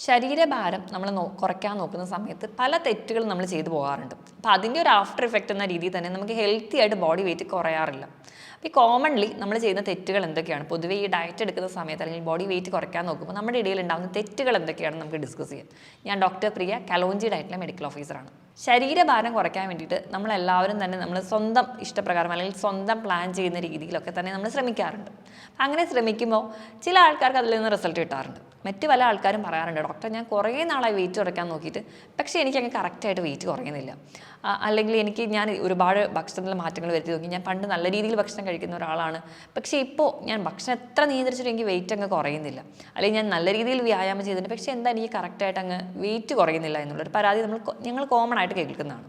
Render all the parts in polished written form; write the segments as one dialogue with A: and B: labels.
A: ശരീരഭാരം നമ്മൾ കുറയ്ക്കാൻ നോക്കുന്ന സമയത്ത് പല തെറ്റുകളും നമ്മൾ ചെയ്തു പോകാറുണ്ട്. അപ്പോൾ അതിൻ്റെ ഒരു ആഫ്റ്റർ ഇഫക്റ്റ് എന്ന രീതിയിൽ തന്നെ നമുക്ക് ഹെൽത്തി ആയിട്ട് ബോഡി വെയിറ്റ് കുറയാറില്ല. അപ്പോൾ ഈ കോമൺലി നമ്മൾ ചെയ്യുന്ന തെറ്റുകൾ എന്തൊക്കെയാണ്, പൊതുവേ ഈ ഡയറ്റ് എടുക്കുന്ന സമയത്ത് അല്ലെങ്കിൽ ബോഡി വെയിറ്റ് കുറയ്ക്കാൻ നോക്കുമ്പോൾ നമ്മുടെ ഇടയിൽ ഉണ്ടാകുന്ന തെറ്റുകൾ എന്തൊക്കെയാണെന്ന് നമുക്ക് ഡിസ്കസ് ചെയ്യാം. ഞാൻ ഡോക്ടർ പ്രിയ, കലോഞ്ചി ഡയറ്റിലെ മെഡിക്കൽ ഓഫീസറാണ്. ശരീരഭാരം കുറയ്ക്കാൻ വേണ്ടിയിട്ട് നമ്മളെല്ലാവരും തന്നെ നമ്മൾ സ്വന്തം ഇഷ്ടപ്രകാരം അല്ലെങ്കിൽ സ്വന്തം പ്ലാൻ ചെയ്യുന്ന രീതിയിലൊക്കെ തന്നെ നമ്മൾ ശ്രമിക്കാറുണ്ട്. അങ്ങനെ ശ്രമിക്കുമ്പോൾ ചില ആൾക്കാർക്ക് അതിൽ നിന്ന് റിസൾട്ട് കിട്ടാറുണ്ട്. മറ്റു പല ആൾക്കാരും പറയാറുണ്ട്, ഡോക്ടർ ഞാൻ കുറേ നാളായി വെയിറ്റ് കുറയ്ക്കാൻ നോക്കിയിട്ട് പക്ഷേ എനിക്കങ്ങ് കറക്റ്റായിട്ട് വെയിറ്റ് കുറയുന്നില്ല, അല്ലെങ്കിൽ ഞാൻ ഒരുപാട് ഭക്ഷണത്തിൽ മാറ്റങ്ങൾ വരുത്തി നോക്കി, ഞാൻ പണ്ട് നല്ല രീതിയിൽ ഭക്ഷണം കഴിക്കുന്ന ഒരാളാണ്, പക്ഷേ ഇപ്പോൾ ഞാൻ ഭക്ഷണം എത്ര നിയന്ത്രിച്ചിട്ട് എനിക്ക് വെയിറ്റ് അങ്ങ് കുറയുന്നില്ല, അല്ലെങ്കിൽ ഞാൻ നല്ല രീതിയിൽ വ്യായാമം ചെയ്തിട്ടുണ്ട് പക്ഷേ എന്താ എനിക്ക് കറക്റ്റായിട്ട് അങ്ങ് വെയിറ്റ് കുറയുന്നില്ല എന്നുള്ളൊരു പരാതി ഞങ്ങൾ കോമൺ ആയിട്ട് കേൾക്കുന്നതാണ്.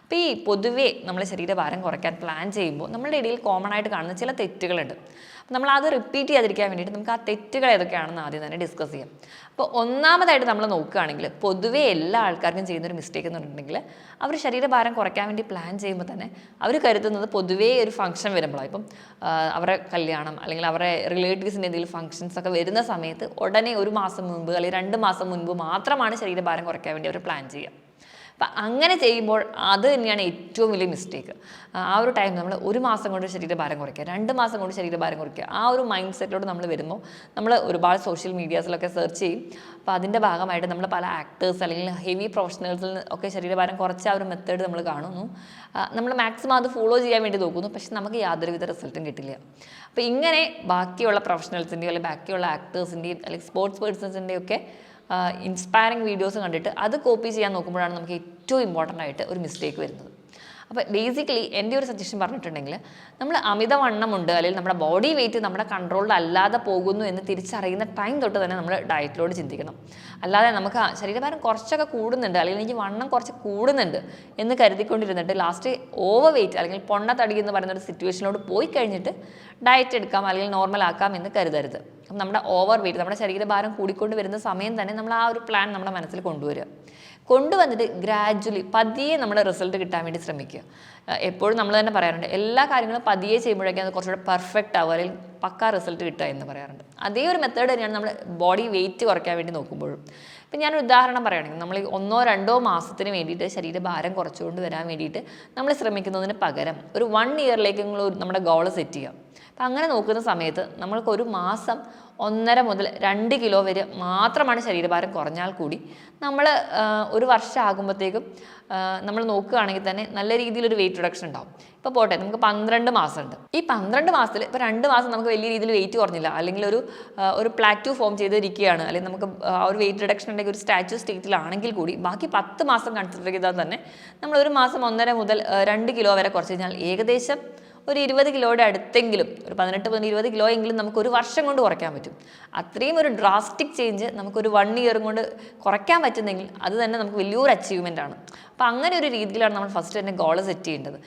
A: അപ്പോൾ ഈ പൊതുവേ നമ്മൾ ശരീരഭാരം കുറയ്ക്കാൻ പ്ലാൻ ചെയ്യുമ്പോൾ നമ്മളുടെ ഇടയിൽ കോമൺ ആയിട്ട് കാണുന്ന ചില തെറ്റുകളുണ്ട്. അപ്പോൾ നമ്മൾ അത് റിപ്പീറ്റ് ചെയ്യാതിരിക്കാൻ വേണ്ടിയിട്ട് നമുക്ക് ആ തെറ്റുകൾ ഏതൊക്കെയാണെന്ന് ആദ്യം തന്നെ ഡിസ്കസ് ചെയ്യാം. അപ്പോൾ ഒന്നാമതായിട്ട് നമ്മൾ നോക്കുകയാണെങ്കിൽ പൊതുവേ എല്ലാ ആൾക്കാർക്കും ചെയ്യുന്നൊരു മിസ്റ്റേക്ക് എന്ന് പറഞ്ഞിട്ടുണ്ടെങ്കിൽ അവർ ശരീരഭാരം കുറയ്ക്കാൻ വേണ്ടി പ്ലാൻ ചെയ്യുമ്പോൾ തന്നെ അവർ കരുതുന്നത് പൊതുവേ ഒരു ഫംഗ്ഷൻ വരുമ്പോഴാണ്. ഇപ്പം അവരുടെ കല്യാണം അല്ലെങ്കിൽ അവരുടെ റിലേറ്റീവ്സിൻ്റെ എന്തെങ്കിലും ഫംഗ്ഷൻസ് ഒക്കെ വരുന്ന സമയത്ത് ഉടനെ 1 മാസം മുൻപ് അല്ലെങ്കിൽ 2 മാസം മുൻപ് മാത്രമാണ് ശരീരഭാരം കുറയ്ക്കാൻ വേണ്ടി അവർ പ്ലാൻ ചെയ്യുക. അപ്പം അങ്ങനെ ചെയ്യുമ്പോൾ അത് തന്നെയാണ് ഏറ്റവും വലിയ മിസ്റ്റേക്ക്. ആ ഒരു ടൈം നമ്മൾ 1 മാസം കൊണ്ട് ശരീരഭാരം കുറയ്ക്കുക, 2 മാസം കൊണ്ട് ശരീരഭാരം കുറയ്ക്കുക, ആ ഒരു മൈൻഡ് സെറ്റിലോട്ട് നമ്മൾ വരുമ്പോൾ നമ്മൾ ഒരുപാട് സോഷ്യൽ മീഡിയാസിലൊക്കെ സെർച്ച് ചെയ്യും. അപ്പോൾ അതിൻ്റെ ഭാഗമായിട്ട് നമ്മൾ പല ആക്ടേഴ്സ് അല്ലെങ്കിൽ ഹെവി പ്രൊഫഷണൽസിൽ ഒക്കെ ശരീരഭാരം കുറച്ച ആ ഒരു മെത്തേഡ് നമ്മൾ കാണുന്നു. നമ്മൾ മാക്സിമം അത് ഫോളോ ചെയ്യാൻ വേണ്ടി നോക്കുന്നു, പക്ഷെ നമുക്ക് യാതൊരുവിധ റിസൾട്ടും കിട്ടില്ല. അപ്പോൾ ഇങ്ങനെ ബാക്കിയുള്ള പ്രൊഫഷണൽസിൻ്റെയോ അല്ലെങ്കിൽ ബാക്കിയുള്ള ആക്ടേഴ്സിൻ്റെയും അല്ലെങ്കിൽ സ്പോർട്സ് പേഴ്സൺസിൻ്റെയും ഒക്കെ ഇൻസ്പയറിങ് വീഡിയോസ് കണ്ടിട്ട് അത് കോപ്പി ചെയ്യാൻ നോക്കുമ്പോഴാണ് നമുക്ക് ഏറ്റവും ഇമ്പോർട്ടൻ്റ് ആയിട്ട് ഒരു മിസ്റ്റേക്ക് വരുന്നത്. അപ്പോൾ ബേസിക്കലി എൻ്റെ ഒരു സജഷൻ പറഞ്ഞിട്ടുണ്ടെങ്കിൽ നമ്മൾ അമിതവണ്ണമുണ്ട് അല്ലെങ്കിൽ നമ്മുടെ ബോഡി വെയിറ്റ് നമ്മുടെ കൺട്രോളിൽ അല്ലാതെ പോകുന്നു എന്ന് തിരിച്ചറിയുന്ന ടൈം തൊട്ട് തന്നെ നമ്മൾ ഡയറ്റിലോട് ചിന്തിക്കണം. അല്ലാതെ നമുക്ക് ശരീരഭാരം കുറച്ചൊക്കെ കൂടുന്നുണ്ട് അല്ലെങ്കിൽ എനിക്ക് വണ്ണം കുറച്ച് കൂടുന്നുണ്ട് എന്ന് കരുതിക്കൊണ്ടിരുന്നിട്ട് ലാസ്റ്റ് ഓവർ വെയിറ്റ് അല്ലെങ്കിൽ പൊണ്ണത്തടി എന്ന് പറയുന്ന ഒരു സിറ്റുവേഷനിലോട് പോയി കഴിഞ്ഞിട്ട് ഡയറ്റ് എടുക്കാം അല്ലെങ്കിൽ നോർമൽ ആക്കാം എന്ന് കരുതരുത്. അപ്പം നമ്മുടെ ഓവർ വെയിറ്റ് നമ്മുടെ ശരീരഭാരം കൂടിക്കൊണ്ട് വരുന്ന സമയം തന്നെ നമ്മൾ ആ ഒരു പ്ലാൻ നമ്മുടെ മനസ്സിൽ കൊണ്ടുവന്നിട്ട് ഗ്രാജ്വലി പതിയെ നമ്മൾ റിസൾട്ട് കിട്ടാൻ വേണ്ടി ശ്രമിക്കുക. എപ്പോഴും നമ്മൾ തന്നെ പറയാറുണ്ട്, എല്ലാ കാര്യങ്ങളും പതിയെ ചെയ്യുമ്പോഴേക്കും അത് കുറച്ചുകൂടെ പെർഫെക്റ്റ് ആവുക അല്ലെങ്കിൽ പക്കാ റിസൾട്ട് കിട്ടുക എന്ന് പറയാറുണ്ട്. അതേ ഒരു മെത്തേഡ് തന്നെയാണ് നമ്മൾ ബോഡി വെയിറ്റ് കുറയ്ക്കാൻ വേണ്ടി നോക്കുമ്പോഴും. ഇപ്പം ഞാനൊരു ഉദാഹരണം പറയുകയാണെങ്കിൽ നമ്മൾ 1-2 മാസത്തിന് വേണ്ടിയിട്ട് ശരീരഭാരം കുറച്ചുകൊണ്ട് വരാൻ വേണ്ടിയിട്ട് നമ്മൾ ശ്രമിക്കുന്നതിന് പകരം ഒരു 1 ഇയറിലേക്ക് നമ്മുടെ ഗോൾ സെറ്റ് ചെയ്യാം. അപ്പം അങ്ങനെ നോക്കുന്ന സമയത്ത് നമ്മൾക്ക് 1 മാസം 1.5 മുതൽ 2 കിലോ വരെ മാത്രമാണ് ശരീരഭാരം കുറഞ്ഞാൽ കൂടി നമ്മൾ 1 വർഷം ആകുമ്പോഴത്തേക്കും നമ്മൾ നോക്കുകയാണെങ്കിൽ തന്നെ നല്ല രീതിയിലൊരു വെയിറ്റ് റിഡക്ഷൻ ഉണ്ടാവും. ഇപ്പോൾ പോട്ടെ, നമുക്ക് 12 മാസമുണ്ട്. ഈ 12 മാസത്തിൽ ഇപ്പോൾ 2 മാസം നമുക്ക് വലിയ രീതിയിൽ വെയിറ്റ് കുറഞ്ഞില്ല അല്ലെങ്കിൽ ഒരു പ്ലാറ്റ്യൂ ഫോം ചെയ്തിരിക്കുകയാണ്, അല്ലെങ്കിൽ നമുക്ക് ആ ഒരു വെയിറ്റ് റിഡക്ഷൻ ഉണ്ടെങ്കിൽ ഒരു സ്റ്റാച്യു സ്റ്റേറ്റിലാണെങ്കിൽ കൂടി ബാക്കി 10 മാസം കൺസിഡർ ചെയ്താൽ തന്നെ നമ്മൾ 1 മാസം 1.5 മുതൽ 2 കിലോ വരെ കുറച്ച് കഴിഞ്ഞാൽ ഏകദേശം ഒരു 20 കിലോയുടെ അടുത്തെങ്കിലും, ഒരു 18 മുതൽ 20 കിലോ എങ്കിലും നമുക്ക് 1 വർഷം കൊണ്ട് കുറയ്ക്കാൻ പറ്റും. അത്രയും ഒരു ഡ്രാസ്റ്റിക് ചേഞ്ച് നമുക്കൊരു 1 ഇയർ കൊണ്ട് കുറയ്ക്കാൻ പറ്റുന്നെങ്കിൽ അത് തന്നെ നമുക്ക് വലിയൊരു അച്ചീവ്മെൻ്റ് ആണ്. അപ്പോൾ അങ്ങനെ ഒരു രീതിയിലാണ് നമ്മൾ ഫസ്റ്റ് തന്നെ ഗോൾ സെറ്റ് ചെയ്യേണ്ടത്.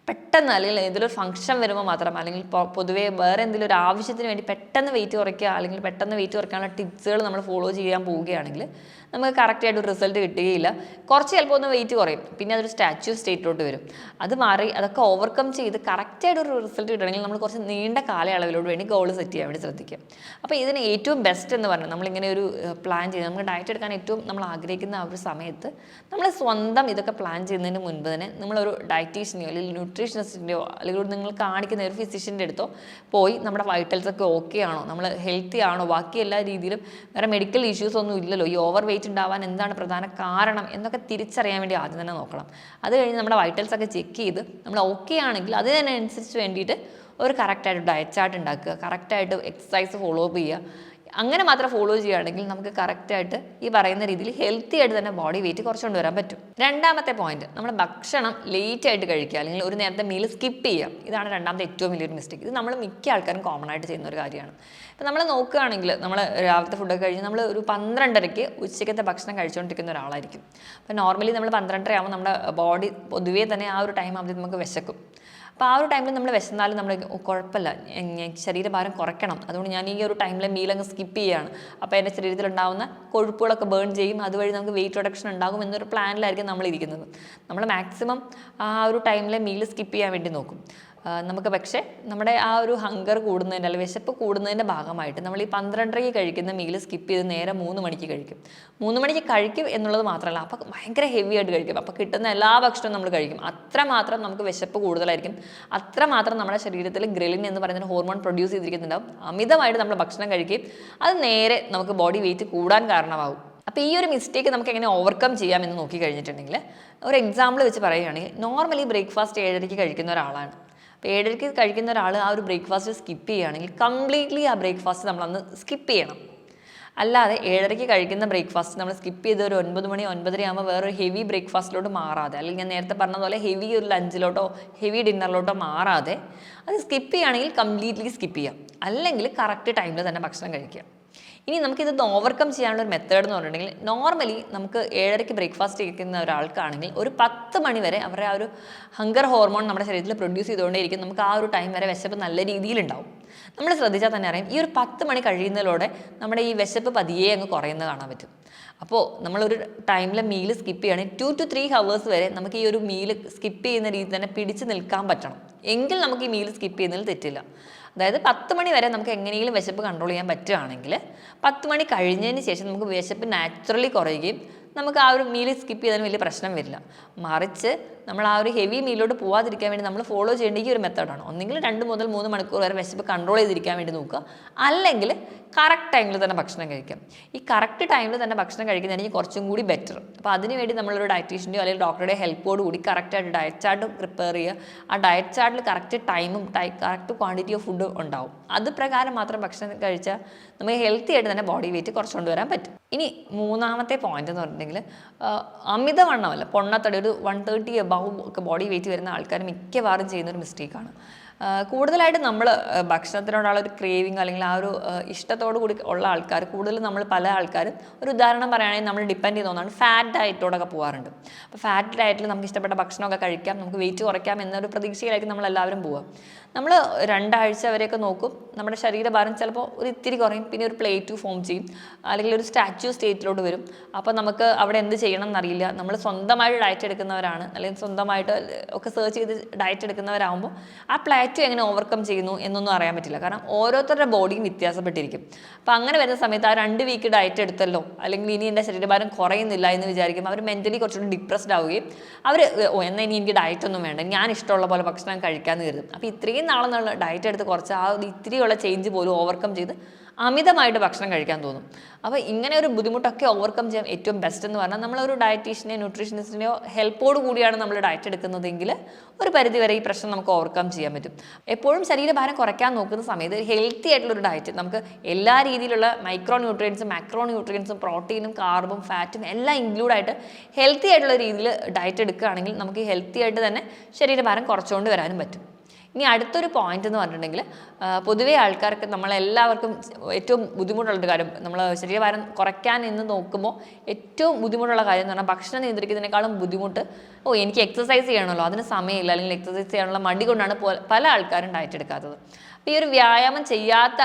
A: പെട്ടെന്ന് അല്ലെങ്കിൽ ഏതെങ്കിലും ഫംഗ്ഷൻ വരുമ്പോൾ മാത്രം അല്ലെങ്കിൽ പൊതുവേ വേറെ എന്തെങ്കിലും ഒരു ആവശ്യത്തിന് വേണ്ടി പെട്ടെന്ന് വെയിറ്റ് കുറയ്ക്കുക അല്ലെങ്കിൽ പെട്ടെന്ന് വെയിറ്റ് കുറയ്ക്കാനുള്ള ടിപ്സുകൾ നമ്മൾ ഫോളോ ചെയ്യാൻ പോവുകയാണെങ്കിൽ നമുക്ക് കറക്റ്റായിട്ട് ഒരു റിസൾട്ട് കിട്ടുകയില്ല. കുറച്ച് ചിലപ്പോൾ ഒന്ന് വെയിറ്റ് കുറയും, പിന്നെ അതൊരു സ്റ്റാച്യു സ്റ്റേറ്റിലോട്ട് വരും. അത് മാറി അതൊക്കെ ഓവർകം ചെയ്ത് കറക്റ്റായിട്ട് ഒരു റിസൾട്ട് കിട്ടണമെങ്കിൽ നമ്മൾ കുറച്ച് നീണ്ട കാലയളവിലോട് വേണ്ടി ഗോൾ സെറ്റ് ചെയ്യാൻ വേണ്ടി ശ്രദ്ധിക്കുക. അപ്പോൾ ഇതിന് ഏറ്റവും ബെസ്റ്റ് എന്ന് പറഞ്ഞാൽ നമ്മളിങ്ങനെ ഒരു പ്ലാൻ ചെയ്ത് നമുക്ക് ഡയറ്റ് എടുക്കാൻ ഏറ്റവും നമ്മൾ ആഗ്രഹിക്കുന്ന ആ ഒരു സമയത്ത് നമ്മൾ സ്വന്തം ഇതൊക്കെ പ്ലാൻ ചെയ്യുന്നതിന് മുൻപ് തന്നെ നമ്മളൊരു ഡയറ്റീഷ്യനെയോ അല്ലെങ്കിൽ ന്യൂട്രീഷനിസ്റ്റിൻ്റെയോ അല്ലെങ്കിൽ നിങ്ങൾ കാണിക്കുന്ന ഒരു ഫിസിഷ്യൻ്റെ അടുത്തോ പോയി നമ്മുടെ വൈറ്റൽസ് ഒക്കെ ഓക്കെ ആണോ, നമ്മൾ ഹെൽത്തി ആണോ, ബാക്കി എല്ലാ രീതിയിലും വേറെ മെഡിക്കൽ ഇഷ്യൂസ് ഒന്നും ഇല്ലല്ലോ, ഈ ഓവർ വെയിറ്റ് ഉണ്ടാവാൻ എന്താണ് പ്രധാന കാരണം എന്നൊക്കെ തിരിച്ചറിയാൻ വേണ്ടി ആദ്യം തന്നെ നോക്കണം. അത് കഴിഞ്ഞ് നമ്മുടെ വൈറ്റൽസ് ഒക്കെ ചെക്ക് ചെയ്ത് നമ്മൾ ഓക്കെ ആണെങ്കിൽ അതിനനുസരിച്ച് വേണ്ടിയിട്ട് ഒരു കറക്റ്റായിട്ട് ഡയറ്റ് ചാർട്ട് ഉണ്ടാക്കുക, കറക്റ്റായിട്ട് എക്സസൈസ് ഫോളോ അപ്പ് ചെയ്യുക. അങ്ങനെ മാത്രം ഫോളോ ചെയ്യുകയാണെങ്കിൽ നമുക്ക് കറക്റ്റായിട്ട് ഈ പറയുന്ന രീതിയിൽ ഹെൽത്തി ആയിട്ട് തന്നെ ബോഡി വെയിറ്റ് കുറച്ചുകൊണ്ട് വരാൻ പറ്റും. രണ്ടാമത്തെ പോയിന്റ്, നമ്മൾ ഭക്ഷണം ലേറ്റ് ആയിട്ട് കഴിക്കുക അല്ലെങ്കിൽ ഒരു നേരത്തെ മീൽ സ്കിപ്പ് ചെയ്യുക. ഇതാണ് രണ്ടാമത്തെ ഏറ്റവും വലിയൊരു മിസ്റ്റേക്ക്. ഇത് നമ്മൾ മിക്ക ആൾക്കാരും കോമൺ ആയിട്ട് ചെയ്യുന്ന ഒരു കാര്യമാണ്. ഇപ്പം നമ്മൾ നോക്കുകയാണെങ്കിൽ നമ്മൾ രാവിലത്തെ ഫുഡൊക്കെ കഴിഞ്ഞ് നമ്മൾ ഒരു 12:30-ക്ക് ഉച്ചക്കത്തെ ഭക്ഷണം കഴിച്ചുകൊണ്ടിരിക്കുന്ന ഒരാളായിരിക്കും. അപ്പോൾ നോർമലി നമ്മൾ 12:30 ആകുമ്പോൾ നമ്മുടെ ബോഡി പൊതുവേ തന്നെ ആ ഒരു ടൈം ആകുമ്പോൾ നമുക്ക് വിശക്കും. അപ്പോൾ ആ ഒരു ടൈമിൽ നമ്മൾ വിശന്നാലും നമ്മൾ കുഴപ്പമില്ല, ശരീരഭാരം കുറയ്ക്കണം, അതുകൊണ്ട് ഞാൻ ഈ ഒരു ടൈമിൽ മീലങ്ങ് സ്കിപ്പ് ചെയ്യുകയാണ്, അപ്പോൾ എൻ്റെ ശരീരത്തിലുണ്ടാകുന്ന കൊഴുപ്പുകളൊക്കെ ബേൺ ചെയ്യും, അതുവഴി നമുക്ക് വെയിറ്റ് റിഡക്ഷൻ ഉണ്ടാകും എന്നൊരു പ്ലാനിലായിരിക്കും നമ്മളിരിക്കുന്നത്. നമ്മൾ മാക്സിമം ആ ഒരു ടൈമിൽ മീൽ സ്കിപ്പ് ചെയ്യാൻ വേണ്ടി നോക്കും. നമുക്ക് പക്ഷേ നമ്മുടെ ആ ഒരു ഹങ്കർ കൂടുന്നതിൻ്റെ അല്ലെങ്കിൽ വിശപ്പ് കൂടുന്നതിൻ്റെ ഭാഗമായിട്ട് നമ്മൾ ഈ 12:30 കഴിക്കുന്ന മീൽ സ്കിപ്പ് ചെയ്ത് നേരെ 3 മണിക്ക് കഴിക്കും. 3 മണിക്ക് കഴിക്കും എന്നുള്ളത് മാത്രമല്ല, അപ്പോൾ ഭയങ്കര ഹെവി ആയിട്ട് കഴിക്കും. അപ്പോൾ കിട്ടുന്ന എല്ലാ ഭക്ഷണവും നമ്മൾ കഴിക്കും. അത്രമാത്രം നമുക്ക് വിശപ്പ് കൂടുതലായിരിക്കും. അത്രമാത്രം നമ്മുടെ ശരീരത്തിൽ ഗ്രെലിൻ എന്ന് പറയുന്ന ഹോർമോൺ പ്രൊഡ്യൂസ് ചെയ്തിരിക്കുന്നുണ്ടാവും. അമിതമായിട്ട് നമ്മൾ ഭക്ഷണം കഴിക്കുകയും അത് നേരെ നമുക്ക് ബോഡി വെയിറ്റ് കൂടാൻ കാരണമാകും. അപ്പോൾ ഈ ഒരു മിസ്റ്റേക്ക് നമുക്ക് എങ്ങനെ ഓവർകം ചെയ്യാമെന്ന് നോക്കി കഴിഞ്ഞിട്ടുണ്ടെങ്കിൽ, ഒരു എക്സാമ്പിൾ വെച്ച് പറയുകയാണെങ്കിൽ, നോർമലി ബ്രേക്ക്ഫാസ്റ്റ് 7:30 കഴിക്കുന്ന ഒരാളാണ്. അപ്പോൾ 7:30 കഴിക്കുന്ന ഒരാൾ ആ ഒരു ബ്രേക്ക്ഫാസ്റ്റ് സ്കിപ്പ് ചെയ്യുകയാണെങ്കിൽ കംപ്ലീറ്റ്ലി ആ ബ്രേക്ക്ഫാസ്റ്റ് നമ്മളന്ന് സ്കിപ്പ് ചെയ്യണം. അല്ലാതെ 7:30 കഴിക്കുന്ന ബ്രേക്ക്ഫാസ്റ്റ് നമ്മൾ സ്കിപ്പ് ചെയ്ത് ഒരു 9 മണി 9:30 ആകുമ്പോൾ വേറൊരു ഹെവി ബ്രേക്ക്ഫാസ്റ്റിലോട്ട് മാറാതെ, അല്ലെങ്കിൽ ഞാൻ നേരത്തെ പറഞ്ഞതുപോലെ ഹെവി ഒരു ലഞ്ചിലോട്ടോ ഹെവി ഡിന്നറിലോട്ടോ മാറാതെ അത് സ്കിപ്പ് ചെയ്യുകയാണെങ്കിൽ കംപ്ലീറ്റ്ലി സ്കിപ്പ് ചെയ്യാം. അല്ലെങ്കിൽ കറക്റ്റ് ടൈമിൽ തന്നെ ഭക്ഷണം കഴിക്കുക. ഇനി നമുക്കിത് ഓവർകം ചെയ്യാനുള്ള ഒരു മെത്തേഡ് എന്ന് പറഞ്ഞിട്ടുണ്ടെങ്കിൽ, നോർമലി നമുക്ക് 7:30 ബ്രേക്ക്ഫാസ്റ്റ് കഴിക്കുന്ന ഒരാൾക്കാണെങ്കിൽ ഒരു 10 മണി വരെ അവരുടെ ആ ഒരു ഹങ്കർ ഹോർമോൺ നമ്മുടെ ശരീരത്തിൽ പ്രൊഡ്യൂസ് ചെയ്തുകൊണ്ടേയിരിക്കും. നമുക്ക് ആ ഒരു ടൈം വരെ വിശപ്പ് നല്ല രീതിയിലുണ്ടാവും. നമ്മൾ ശ്രദ്ധിച്ചാൽ തന്നെ അറിയാം, ഈ ഒരു 10 മണി കഴിയുന്നതിലൂടെ നമ്മുടെ ഈ വിശപ്പ് പതിയെ അങ്ങ് കുറയുന്നത് കാണാൻ പറ്റും. അപ്പോൾ നമ്മളൊരു ടൈമിൽ മീൽ സ്കിപ്പ് ചെയ്യുകയാണെങ്കിൽ 2 to 3 hours വരെ നമുക്ക് ഈ ഒരു മീൽ സ്കിപ്പ് ചെയ്യുന്ന രീതി തന്നെ പിടിച്ച് നിൽക്കാൻ പറ്റണം. എങ്കിൽ നമുക്ക് ഈ മീൽ സ്കിപ്പ് ചെയ്യുന്നതിൽ തെറ്റില്ല. അതായത് 10 മണി വരെ നമുക്ക് എങ്ങനെയെങ്കിലും വിശപ്പ് കൺട്രോൾ ചെയ്യാൻ പറ്റുകയാണെങ്കിൽ 10 മണി കഴിഞ്ഞതിന് ശേഷം നമുക്ക് വിശപ്പ് നാച്ചുറലി കുറയുകയും നമുക്ക് ആ ഒരു മീൽ സ്കിപ്പ് ചെയ്താലും വലിയ പ്രശ്നം വരില്ല. മറിച്ച് നമ്മൾ ആ ഒരു ഹെവി മീലോട്ട് പോകാതിരിക്കാൻ വേണ്ടി നമ്മൾ ഫോളോ ചെയ്യേണ്ട ഈ ഒരു മെത്തേഡാണ്. ഒന്നെങ്കിൽ 2 മുതൽ 3 മണിക്കൂർ വരെ വിശപ്പ് കൺട്രോൾ ചെയ്തിരിക്കാൻ വേണ്ടി നോക്കുക, അല്ലെങ്കിൽ കറക്റ്റ് ടൈമിൽ തന്നെ ഭക്ഷണം കഴിക്കാം. ഈ കറക്റ്റ് ടൈമിൽ തന്നെ ഭക്ഷണം കഴിക്കുന്നതായിരിക്കും കുറച്ചും കൂടി ബെറ്റർ. അപ്പോൾ അതിനുവേണ്ടി നമ്മളൊരു ഡയറ്റീഷ്യൻ്റെയോ അല്ലെങ്കിൽ ഡോക്ടറുടെ ഹെൽപ്പോട് കൂടി കറക്റ്റായിട്ട് ഡയറ്റ് ചാർട്ട് പ്രിപ്പയർ ചെയ്യുക. ആ ഡയറ്റ് ചാർട്ടിൽ കറക്റ്റ് ടൈമും കറക്റ്റ് ക്വാണ്ടിറ്റി ഓഫ് ഫുഡ് ഉണ്ടാവും. അത് പ്രകാരം മാത്രം ഭക്ഷണം കഴിച്ചാൽ നമുക്ക് ഹെൽത്തി ആയിട്ട് തന്നെ ബോഡി വെയിറ്റ് കുറച്ച് കൊണ്ടുവരാൻ പറ്റും. ഇനി മൂന്നാമത്തെ പോയിന്റ് എന്ന് പറഞ്ഞിട്ടുണ്ടെങ്കിൽ, അമിതവണ്ണമല്ല, പൊണ്ണത്തടി ഒരു 130 above ഒക്കെ ബോഡി വെയിറ്റ് വരുന്ന ആൾക്കാർ മിക്കവാറും ചെയ്യുന്നൊരു മിസ്റ്റേക്കാണ്. കൂടുതലായിട്ട് നമ്മൾ ഭക്ഷണത്തിനോടുള്ള ഒരു ക്രേവിങ് അല്ലെങ്കിൽ ആ ഒരു ഇഷ്ടത്തോടു കൂടി ഉള്ള ആൾക്കാർ, കൂടുതൽ നമ്മൾ പല ആൾക്കാരും, ഒരു ഉദാഹരണം പറയുകയാണെങ്കിൽ നമ്മൾ ഡിപ്പെൻഡ് ചെയ്യുന്ന ഒന്നാണ് ഫാറ്റ് ഡയറ്റോടൊക്കെ പോകാറുണ്ട്. അപ്പോൾ ഫാറ്റ് ഡയറ്റിൽ നമുക്ക് ഇഷ്ടപ്പെട്ട ഭക്ഷണമൊക്കെ കഴിക്കാം, നമുക്ക് വെയിറ്റ് കുറയ്ക്കാം എന്നൊരു പ്രതീക്ഷയിലായിരിക്കും നമ്മളെല്ലാവരും പോവുക. നമ്മൾ 2 ആഴ്ച വരെയൊക്കെ നോക്കും, നമ്മുടെ ശരീരഭാരം ചിലപ്പോൾ ഒരു ഇത്തിരി കുറയും, പിന്നെ ഒരു പ്ലേറ്റ് ഫോം ചെയ്യും, അല്ലെങ്കിൽ ഒരു സ്റ്റാച്യു സ്റ്റേറ്റിലോട്ട് വരും. അപ്പോൾ നമുക്ക് അവിടെ എന്ത് ചെയ്യണം എന്നറിയില്ല. നമ്മൾ സ്വന്തമായിട്ട് ഡയറ്റ് എടുക്കുന്നവരാണ്, അല്ലെങ്കിൽ സ്വന്തമായിട്ട് ഒക്കെ സെർച്ച് ചെയ്ത് ഡയറ്റ് എടുക്കുന്നവരാകുമ്പോൾ ആ പ്ലേറ്റ് എങ്ങനെ ഓവർകം ചെയ്യുന്നു എന്നൊന്നും അറിയാൻ പറ്റില്ല. കാരണം ഓരോരുത്തരുടെ ബോഡിയും വ്യത്യാസപ്പെട്ടിരിക്കും. അപ്പോൾ അങ്ങനെ വരുന്ന സമയത്ത് ആ 2 വീക്ക് ഡയറ്റ് എടുത്തല്ലോ, അല്ലെങ്കിൽ ഇനി എൻ്റെ ശരീരഭാരം കുറയുന്നില്ല എന്ന് വിചാരിക്കുമ്പോൾ അവർ മെൻ്റലി കുറച്ചുകൂടി ഡിപ്രസ്ഡ് ആവുകയും അവർ എന്നാൽ ഇനി എനിക്ക് ഡയറ്റ് ഒന്നും വേണ്ട, ഞാൻ ഇഷ്ടമുള്ള പോലെ ഭക്ഷണം കഴിക്കാമെന്ന് കരുതും. അപ്പോൾ ഇത്രയും നാളെന്നുള്ള ഡയറ്റ് എടുത്ത് കുറച്ച് ആ ഇത്തിരിയുള്ള ചേഞ്ച് പോലും ഓവർകം ചെയ്ത് അമിതമായിട്ട് ഭക്ഷണം കഴിക്കാൻ തോന്നും. അപ്പോൾ ഇങ്ങനെ ഒരു ബുദ്ധിമുട്ടൊക്കെ ഓവർകം ചെയ്യാൻ ഏറ്റവും ബെസ്റ്റ് എന്ന് പറഞ്ഞാൽ നമ്മളൊരു ഡയറ്റീഷ്യനെയോ ന്യൂട്രീഷനിസ്റ്റിനെയോ ഹെൽപ്പോട് കൂടിയാണ് നമ്മൾ ഡയറ്റ് എടുക്കുന്നതെങ്കിൽ ഒരു പരിധിവരെ ഈ പ്രശ്നം നമുക്ക് ഓവർകം ചെയ്യാൻ പറ്റും. എപ്പോഴും ശരീരഭാരം കുറയ്ക്കാൻ നോക്കുന്ന സമയത്ത് ഹെൽത്തി ആയിട്ടുള്ളൊരു ഡയറ്റ്, നമുക്ക് എല്ലാ രീതിയിലുള്ള മൈക്രോ ന്യൂട്രിയൻസും മാക്രോ ന്യൂട്രിയൻസും പ്രോട്ടീനും കാർബും ഫാറ്റും എല്ലാം ഇൻക്ലൂഡ് ആയിട്ട് ഹെൽത്തി ആയിട്ടുള്ള രീതിയിൽ ഡയറ്റ് എടുക്കുകയാണെങ്കിൽ നമുക്ക് ഹെൽത്തി ആയിട്ട് തന്നെ ശരീരഭാരം കുറച്ചുകൊണ്ട് വരാനും പറ്റും. ഇനി അടുത്തൊരു പോയിന്റ് എന്ന് പറഞ്ഞിട്ടുണ്ടെങ്കിൽ, പൊതുവേ ആൾക്കാർക്ക് നമ്മളെല്ലാവർക്കും ഏറ്റവും ബുദ്ധിമുട്ടുള്ളൊരു കാര്യം, നമ്മൾ ശരീരഭാരം കുറയ്ക്കാൻ എന്ന് നോക്കുമ്പോൾ ഏറ്റവും ബുദ്ധിമുട്ടുള്ള കാര്യം എന്ന് പറഞ്ഞാൽ ഭക്ഷണം നിയന്ത്രിക്കുന്നതിനേക്കാളും ബുദ്ധിമുട്ട്, എനിക്ക് എക്സസൈസ് ചെയ്യണമല്ലോ അതിന് സമയമില്ല, അല്ലെങ്കിൽ എക്സസൈസ് ചെയ്യാനുള്ള മടി കൊണ്ടാണ് പല ആൾക്കാരും ഡയറ്റ് എടുക്കാത്തത്. അപ്പോൾ ഈ ഒരു വ്യായാമം ചെയ്യാത്ത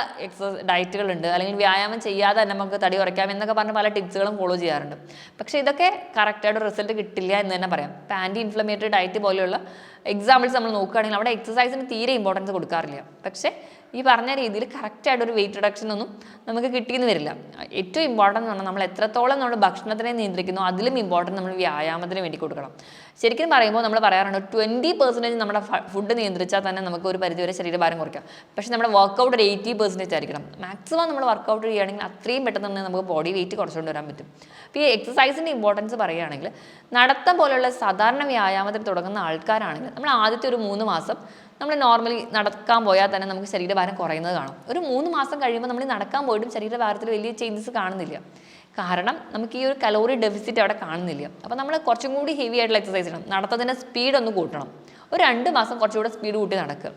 A: ഡയറ്റുകളുണ്ട്, അല്ലെങ്കിൽ വ്യായാമം ചെയ്യാതെ തന്നെ നമുക്ക് തടി കുറയ്ക്കാം എന്നൊക്കെ പറഞ്ഞ് പല ടിപ്സുകളും ഫോളോ ചെയ്യാറുണ്ട്. പക്ഷേ ഇതൊക്കെ കറക്റ്റായിട്ട് റിസൾട്ട് കിട്ടില്ല എന്ന് തന്നെ പറയാം. ഇപ്പോൾ ആൻറ്റി ഇൻഫ്ലമേറ്ററി ഡയറ്റ് പോലെയുള്ള എക്സാമ്പിൾസ് നമ്മൾ നോക്കുകയാണെങ്കിൽ അവിടെ എക്സസൈസിന് തീരെ ഇമ്പോർട്ടൻസ് കൊടുക്കാറില്ല. പക്ഷേ ഈ പറഞ്ഞ രീതിയിൽ കറക്റ്റായിട്ടൊരു വെയിറ്റ് റിഡക്ഷൻ ഒന്നും നമുക്ക് കിട്ടിയെന്ന് വരില്ല. ഏറ്റവും ഇമ്പോർട്ടൻ്റ് എന്ന് പറഞ്ഞാൽ നമ്മൾ എത്രത്തോളം നമ്മൾ ഭക്ഷണത്തിനെ നിയന്ത്രിക്കുന്നു അതിലും ഇമ്പോർട്ടൻറ്റ് നമ്മൾ വ്യായാമത്തിന് വേണ്ടി കൊടുക്കണം. ശരിക്കും പറയുമ്പോൾ നമ്മൾ പറയാറുണ്ട് 20% നമ്മുടെ ഫുഡ് നിയന്ത്രിച്ചാൽ തന്നെ നമുക്ക് ഒരു പരിധിവരെ ശരീരഭാരം കുറയ്ക്കാം. പക്ഷേ നമ്മുടെ വർക്കൗട്ട് ഒരു 80% ആയിരിക്കണം. മാക്സിമം നമ്മൾ വർക്കൗട്ട് ചെയ്യുകയാണെങ്കിൽ അത്രയും പെട്ടെന്ന് തന്നെ നമുക്ക് ബോഡി വെയിറ്റ് കുറച്ചുകൊണ്ട് വരാൻ പറ്റും. അപ്പോൾ ഈ എക്സസൈസിൻ്റെ ഇമ്പോർട്ടൻസ് പറയുകയാണെങ്കിൽ, നടത്തം പോലുള്ള സാധാരണ വ്യായാമത്തിൽ തുടങ്ങുന്ന ആൾക്കാരാണെങ്കിൽ നമ്മൾ ആദ്യത്തെ ഒരു 3 മാസം നമ്മൾ നോർമലി നടക്കാൻ പോയാൽ തന്നെ നമുക്ക് ശരീരഭാരം കുറയുന്നത് കാണാം. ഒരു 3 മാസം കഴിയുമ്പോൾ നമ്മൾ നടക്കാൻ പോയിട്ടും ശരീരഭാരത്തിൽ വലിയ ചേഞ്ചസ് കാണുന്നില്ല. കാരണം നമുക്ക് ഈ ഒരു കലോറി ഡെഫിസിറ്റ് അവിടെ കാണുന്നില്ല. അപ്പോൾ നമ്മൾ കുറച്ചും കൂടി ഹെവി ആയിട്ടുള്ള എക്സസൈസ് ചെയ്യണം, നടത്തത്തിൻ്റെ സ്പീഡ് ഒന്ന് കൂട്ടണം. ഒരു 2 മാസം കുറച്ചുകൂടെ സ്പീഡ് കൂട്ടി നടക്കുക.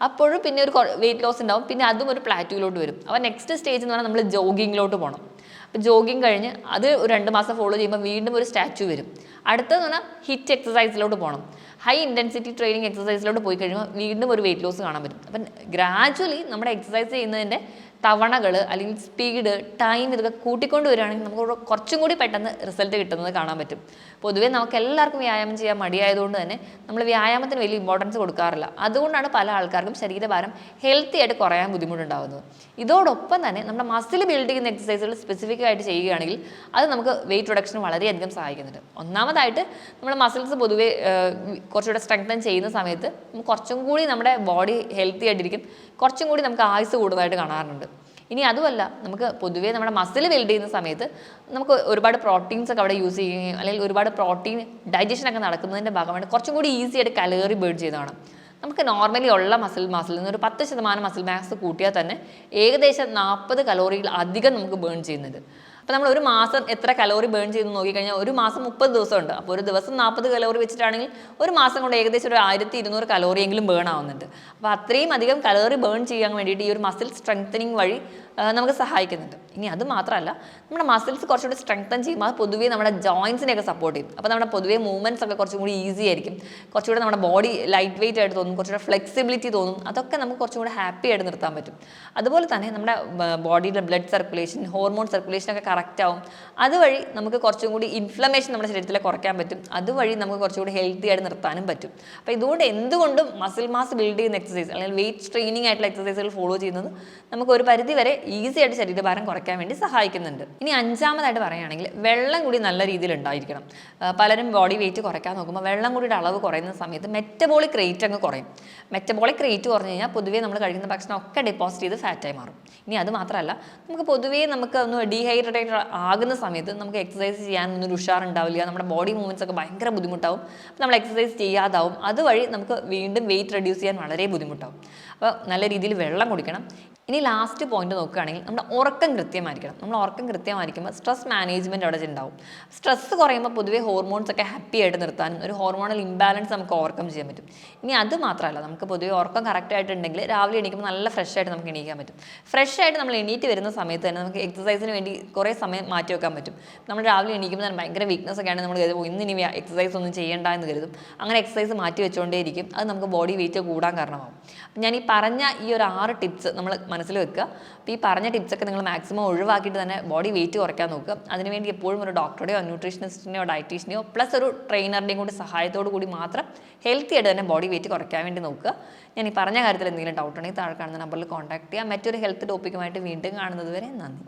A: അപ്പോഴും പിന്നെ ഒരു വെയിറ്റ് ലോസ് ഉണ്ടാവും, പിന്നെ അതും ഒരു പ്ലാറ്റ്യൂയിലോട്ട് വരും. അപ്പോൾ നെക്സ്റ്റ് സ്റ്റേജ് എന്ന് പറഞ്ഞാൽ നമ്മൾ ജോഗിങ്ങിലോട്ട് പോകണം. അപ്പോൾ ജോഗിങ് കഴിഞ്ഞ് അത് ഒരു 2 മാസം ഫോളോ ചെയ്യുമ്പോൾ വീണ്ടും ഒരു സ്റ്റാച്യു വരും. അടുത്തതെന്ന് പറഞ്ഞാൽ ഹിറ്റ് എക്സസൈസിലോട്ട് പോകണം. ഹൈ ഇൻറ്റൻസിറ്റി ട്രെയിനിങ് എക്സസൈസിലോട്ട് പോയി കഴിയുമ്പോൾ വീണ്ടും ഒരു വെയിറ്റ് ലോസ് കാണാൻ പറ്റും. അപ്പം ഗ്രാജുവലി നമ്മുടെ എക്സസൈസ് ചെയ്യുന്നതിൻ്റെ തവണകൾ അല്ലെങ്കിൽ സ്പീഡ്, ടൈം ഇതൊക്കെ കൂട്ടിക്കൊണ്ട് വരികയാണെങ്കിൽ നമുക്ക് കുറച്ചും കൂടി പെട്ടെന്ന് റിസൾട്ട് കിട്ടുന്നത് കാണാൻ പറ്റും. പൊതുവേ നമുക്ക് എല്ലാവർക്കും വ്യായാമം ചെയ്യാൻ മടിയായതുകൊണ്ട് തന്നെ നമ്മൾ വ്യായാമത്തിന് വലിയ ഇമ്പോർട്ടൻസ് കൊടുക്കാറില്ല. അതുകൊണ്ടാണ് പല ആൾക്കാർക്കും ശരീരഭാരം ഹെൽത്തി ആയിട്ട് കുറയാൻ ബുദ്ധിമുട്ടുണ്ടാകുന്നത്. ഇതോടൊപ്പം തന്നെ നമ്മുടെ മസിൽ ബിൽഡ് ചെയ്യുന്ന എക്സസൈസുകൾ സ്പെസിഫിക് ആയിട്ട് ചെയ്യുകയാണെങ്കിൽ അത് നമുക്ക് വെയിറ്റ് റിഡക്ഷന് വളരെയധികം സഹായിക്കുന്നുണ്ട്. ഒന്നാമതായിട്ട് നമ്മൾ മസിൽസ് പൊതുവേ കുറച്ചുകൂടെ സ്ട്രെങ്തൻ ചെയ്യുന്ന സമയത്ത് കുറച്ചും കൂടി നമ്മുടെ ബോഡി ഹെൽത്തി ആയിട്ടിരിക്കും, കുറച്ചും കൂടി നമുക്ക് ആയുസ് കൂടുതലായിട്ട് കാണാറുണ്ട്. ഇനി അതുമല്ല, നമുക്ക് പൊതുവേ നമ്മുടെ മസിൽ ബിൽഡ് ചെയ്യുന്ന സമയത്ത് നമുക്ക് ഒരുപാട് പ്രോട്ടീൻസ് ഒക്കെ അവിടെ യൂസ് ചെയ്യുകയും അല്ലെങ്കിൽ ഒരുപാട് പ്രോട്ടീൻ ഡൈജഷനൊക്കെ നടക്കുന്നതിൻ്റെ ഭാഗമായിട്ട് കുറച്ചും കൂടി ഈസി ആയിട്ട് കലോറി ബേൺ ചെയ്തതാണ്. നമുക്ക് നോർമലി ഉള്ള മസിൽ നിന്ന് ഒരു 10% മസിൽ മാസ് കൂട്ടിയാൽ തന്നെ ഏകദേശം 40 കലോറിയിൽ അധികം നമുക്ക് ബേൺ ചെയ്യുന്നുണ്ട്. അപ്പോൾ നമ്മൾ ഒരു മാസം എത്ര കലോറി ബേൺ ചെയ്ത് നോക്കിക്കഴിഞ്ഞാൽ ഒരു മാസം 30 ദിവസമുണ്ട്. അപ്പോൾ ഒരു ദിവസം 40 കലോറി വെച്ചിട്ടാണെങ്കിൽ ഒരു മാസം കൊണ്ട് ഏകദേശം ഒരു 1200 കലോറിയെങ്കിലും ബേൺ ആവുന്നുണ്ട്. അപ്പോൾ അത്രയും അധികം കലോറി ബേൺ ചെയ്യാൻ വേണ്ടിയിട്ട് ഈ ഒരു മസിൽ സ്ട്രെങ്തനിങ് വഴി നമുക്ക് സഹായിക്കുന്നുണ്ട്. ഇനി അത് മാത്രമല്ല, നമ്മുടെ മസിൽസ് കുറച്ചുകൂടി സ്ട്രെങ്തൻ ചെയ്യുമ്പോൾ അത് പൊതുവേ നമ്മുടെ ജോയിൻസിനെയൊക്കെ സപ്പോർട്ട് ചെയ്യും. അപ്പോൾ നമ്മുടെ പൊതുവേ മൂവ്മെൻറ്റ്സ് ഒക്കെ കുറച്ചും കൂടി ഈസി ആയിരിക്കും, കുറച്ചുകൂടി നമ്മുടെ ബോഡി ലൈറ്റ് വെയിറ്റ് ആയിട്ട് തോന്നും, കുറച്ചുകൂടെ ഫ്ലെക്സിബിലിറ്റി തോന്നും. അതൊക്കെ നമുക്ക് കുറച്ചും കൂടി ഹാപ്പി ആയിട്ട് നിർത്താൻ പറ്റും. അതുപോലെ തന്നെ നമ്മുടെ ബോഡിയിലെ ബ്ലഡ് സർക്കുലേഷൻ, ഹോർമോൺ സർക്കുലേഷനൊക്കെ കറക്റ്റ് ആവും. അതുവഴി നമുക്ക് കുറച്ചും കൂടി ഇൻഫ്ലമേഷൻ നമ്മുടെ ശരീരത്തിൽ കുറയ്ക്കാൻ പറ്റും. അതുവഴി നമുക്ക് കുറച്ചുകൂടി ഹെൽത്തി ആയിട്ട് നിർത്താനും പറ്റും. അപ്പോൾ ഇതുകൊണ്ട് എന്തുകൊണ്ടും മസിൽ മാസ് ബിൽഡ് ചെയ്യുന്ന എക്സസൈസ് അല്ലെങ്കിൽ വെയിറ്റ് ട്രെയിനിങ് ആയിട്ടുള്ള എക്സസൈസുകൾ ഫോളോ ചെയ്യുന്നത് നമുക്ക് ഒരു പരിധി വരെ ഈസി ആയിട്ട് ശരീരഭാരം കുറയ്ക്കാൻ വേണ്ടി സഹായിക്കുന്നുണ്ട്. ഇനി അഞ്ചാമതായിട്ട് പറയുകയാണെങ്കിൽ വെള്ളം കൂടി നല്ല രീതിയിൽ ഉണ്ടായിരിക്കണം. പലരും ബോഡി വെയിറ്റ് കുറയ്ക്കാൻ നോക്കുമ്പോൾ വെള്ളം കൂടിയുടെ അളവ് കുറയുന്ന സമയത്ത് മെറ്റബോളിക് റേറ്റ് അങ്ങ് കുറയും. മെറ്റബോളിക് റേറ്റ് കുറഞ്ഞു കഴിഞ്ഞാൽ പൊതുവേ നമ്മൾ കഴിക്കുന്ന ഭക്ഷണം ഒക്കെ ഡെപ്പോസിറ്റ് ചെയ്ത് ഫാറ്റായി മാറും. ഇനി അത് മാത്രമല്ല, നമുക്ക് പൊതുവേ നമുക്ക് ഒന്ന് ഡീഹൈഡ്രേറ്റഡ് ആകുന്ന സമയത്ത് നമുക്ക് എക്സസൈസ് ചെയ്യാനൊന്നും ഉഷാറുണ്ടാവില്ല, നമ്മുടെ ബോഡി മൂവ്മെൻറ്റ്സ് ഒക്കെ ഭയങ്കര ബുദ്ധിമുട്ടാവും. അപ്പോൾ നമ്മൾ എക്സസൈസ് ചെയ്യാതാവും. അതുവഴി നമുക്ക് വീണ്ടും വെയിറ്റ് റെഡ്യൂസ് ചെയ്യാൻ വളരെ ബുദ്ധിമുട്ടാവും. അപ്പോൾ നല്ല രീതിയിൽ വെള്ളം കുടിക്കണം. ഇനി ലാസ്റ്റ് പോയിന്റ് നോക്കുകയാണെങ്കിൽ നമ്മുടെ ഉറക്കം കൃത്യമായിരിക്കണം. നമ്മൾ ഉറക്കം കൃത്യമായിരിക്കുമ്പോൾ സ്ട്രെസ് മാനേജ്മെൻറ്റ് അവിടെ ഉണ്ടാവും. സ്ട്രെസ് കുറയുമ്പോൾ പൊതുവേ ഹോർമോൺസ് ഒക്കെ ഹാപ്പി ആയിട്ട് നിർത്താനും ഒരു ഹോർമോണൽ ഇംബാലൻസ് നമുക്ക് ഓവർകം ചെയ്യാൻ പറ്റും. ഇനി അത് മാത്രമല്ല, നമുക്ക് പൊതുവേ ഉറക്കം കറക്റ്റ് ആയിട്ടുണ്ടെങ്കിൽ രാവിലെ എണീക്കുമ്പോൾ നല്ല ഫ്രഷ് ആയിട്ട് നമുക്ക് എണീക്കാൻ പറ്റും. ഫ്രഷ് ആയിട്ട് നമ്മൾ എണീറ്റ് വരുന്ന സമയത്ത് തന്നെ നമുക്ക് എക്സസൈസിന് വേണ്ടി കുറേ സമയം മാറ്റി വെക്കാൻ പറ്റും. നമ്മൾ രാവിലെ എണീക്കുമ്പോൾ തന്നെ ഭയങ്കര വീക്ക്നെസ് ഒക്കെ ആണെങ്കിൽ നമ്മൾ കരുതും ഇന്നിനി എക്സസൈസ് ഒന്നും ചെയ്യേണ്ട എന്ന് കരുതും. അങ്ങനെ എക്സസൈസ് മാറ്റി വെച്ചുകൊണ്ടേയിരിക്കും. അത് നമുക്ക് ബോഡി വെയിറ്റ് കൂടാൻ കാരണമാകും. ഞാൻ ഈ പറഞ്ഞ ഈ ഒരു 6 ടിപ്സ് നമ്മൾ മനസ്സിൽ വെക്കുക. അപ്പോൾ ഈ പറഞ്ഞ ടിപ്സൊക്കെ നിങ്ങൾ മാക്സിമം ഒഴിവാക്കിയിട്ട് തന്നെ ബോഡി വെയിറ്റ് കുറയ്ക്കാൻ നോക്കുക. അതിനുവേണ്ടി എപ്പോഴും ഒരു ഡോക്ടറുടെയോ ന്യൂട്രീഷനിസ്റ്റിനെയോ ഡയറ്റീഷ്യനെയോ പ്ലസ് ഒരു ട്രെയിനറുടെയും കൂടി സഹായത്തോടു കൂടി മാത്രം ഹെൽത്തി ആയിട്ട് തന്നെ ബോഡി വെയിറ്റ് കുറയ്ക്കാൻ വേണ്ടി നോക്കുക. ഞാൻ ഈ പറഞ്ഞ കാര്യത്തിൽ എന്തെങ്കിലും ഡൗട്ട് ഉണ്ടെങ്കിൽ താഴെ കാണുന്ന നമ്പറിൽ കോൺടാക്ട് ചെയ്യുക. മറ്റൊരു ഹെൽത്ത് ടോപ്പിക്കുമായിട്ട് വീണ്ടും കാണുന്നത് വരെ നന്ദി.